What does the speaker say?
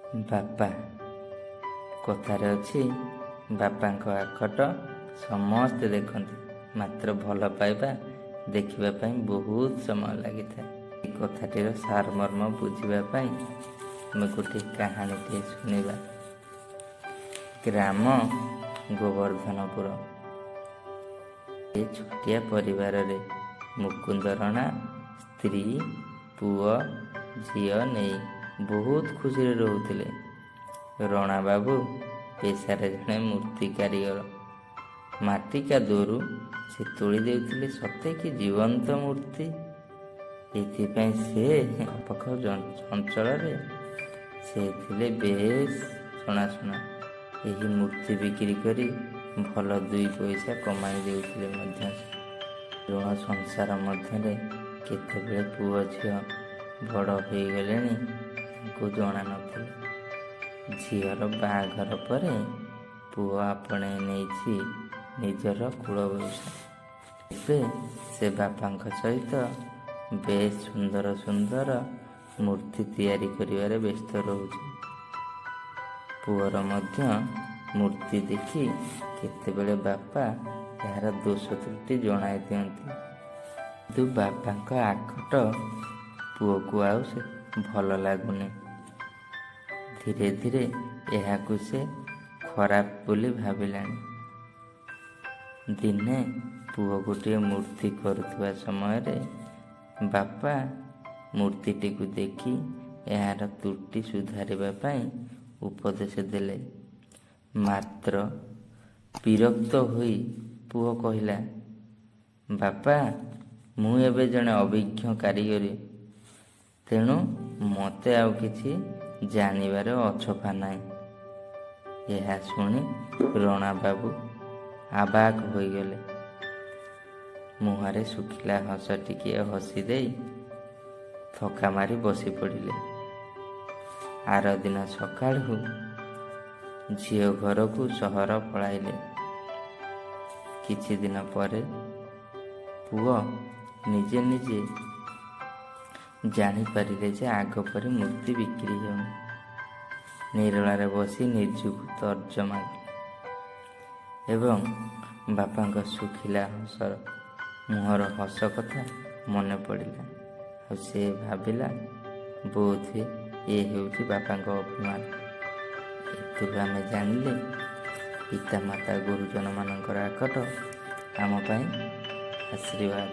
ବାପା। କଥାରେ ଅଛି, ବାପାଙ୍କ ଆଖଟ ସମସ୍ତେ ଦେଖନ୍ତି, ମାତ୍ର ଭଲ ପାଇବା ଦେଖିବା ପାଇଁ ବହୁତ ସମୟ ଲାଗିଥାଏ। ଏ କଥାଟିର ସାରମର୍ମ ବୁଝିବା ପାଇଁ ଆମେ ଗୋଟିଏ କାହାଣୀଟିଏ ଶୁଣିବା। ଗ୍ରାମ ଗୋବର୍ଦ୍ଧନପୁର। ଏ ଛୋଟିଆ ପରିବାରରେ ମୁକୁନ୍ଦ ରଣା ସ୍ତ୍ରୀ, ପୁଅ, ଝିଅ ନେଇ ବହୁତ ଖୁସିରେ ରହୁଥିଲେ। ରଣା ବାବୁ ପେଶାରେ ଜଣେ ମୂର୍ତ୍ତି କାରିଗର। ମାଟି କାଦୁଅରୁ ସେ ତୋଳି ଦେଉଥିଲେ ସତେ କି ଜୀବନ୍ତ ମୂର୍ତ୍ତି। ଏଥିପାଇଁ ସେ ପାଖ ଅଞ୍ଚଳରେ ସେ ଥିଲେ ବେଶ ଜଣାଶୁଣା। ଏହି ମୂର୍ତ୍ତି ବିକ୍ରି କରି ଭଲ 2 ପଇସା କମାଇ ଦେଉଥିଲେ ମଧ୍ୟ। ଋଣ ସଂସାର ମଧ୍ୟରେ କେତେବେଳେ ପୁଅ ଝିଅ ବଡ଼ ହୋଇଗଲେଣି ତାଙ୍କୁ ଜଣା ନଥିଲା। ଝିଅର ବାହାଘର ପରେ ପୁଅ ଆପଣେଇ ନେଇଛି ନିଜର କୁଳବେଉଷା। ଏବେ ସେ ବାପାଙ୍କ ସହିତ ବେଶ ସୁନ୍ଦର ସୁନ୍ଦର ମୂର୍ତ୍ତି ତିଆରି କରିବାରେ ବ୍ୟସ୍ତ ରହୁଛି। ପୁଅର ମଧ୍ୟ ମୂର୍ତ୍ତି ଦେଖି କେତେବେଳେ ବାପା ଏହାର ଦୋଷ ତ୍ରୁଟି ଜଣାଇ ଦିଅନ୍ତି। କିନ୍ତୁ ବାପାଙ୍କ ଆଖଟ ପୁଅକୁ ଆଉ ସେ ଭଲ ଲାଗୁନି। ଧୀରେ ଧୀରେ ଏହାକୁ ସେ ଖରାପ ବୋଲି ଭାବିଲାଣି। ଦିନେ ପୁଅ ଗୋଟିଏ ମୂର୍ତ୍ତି କରୁଥିବା ସମୟରେ ବାପା ମୂର୍ତ୍ତିଟିକୁ ଦେଖି ଏହାର ତ୍ରୁଟି ସୁଧାରିବା ପାଇଁ ଉପଦେଶ ଦେଲେ। ମାତ୍ର ବିରକ୍ତ ହୋଇ ପୁଅ କହିଲା, ବାପା, ମୁଁ ଏବେ ଜଣେ ଅଭିଜ୍ଞ କାରିଗର, ତେଣୁ ମୋତେ ଆଉ କିଛି ଜାଣିବାର ଅଛପା ନାହିଁ। ଏହା ଶୁଣି ରଣା ବାବୁ ଅବାକ ହୋଇଗଲେ। ମୁହଁରେ ଶୁଖିଲା ହସ ଟିକିଏ ହସି ଦେଇ ଥକା ମାରି ବସି ପଡ଼ିଲେ। ଆରଦିନ ସକାଳୁ ଝିଅ ଘରକୁ ସହର ପଳାଇଲେ। କିଛି ଦିନ ପରେ ପୁଅ ନିଜେ ନିଜେ ଜାଣିପାରିଲେ ଯେ ଆଗ ପରି ମୂର୍ତ୍ତି ବିକ୍ରି ହେଉନି। ନିରୋଳାରେ ବସି ନିଜକୁ ତର୍ଜମା କଲେ ଏବଂ ବାପାଙ୍କ ଶୁଖିଲା ମୁହଁର ହସ କଥା ମନେ ପଡ଼ିଲା। ଆଉ ସେ ଭାବିଲା, ବୋଧହୁଏ ଏ ହେଉଛି ବାପାଙ୍କ ଅଭିମାନ। ଏଥିରୁ ଆମେ ଜାଣିଲେ ପିତାମାତା ଗୁରୁଜନମାନଙ୍କର ଆଖଟ ଆମ ପାଇଁ ଆଶୀର୍ବାଦ।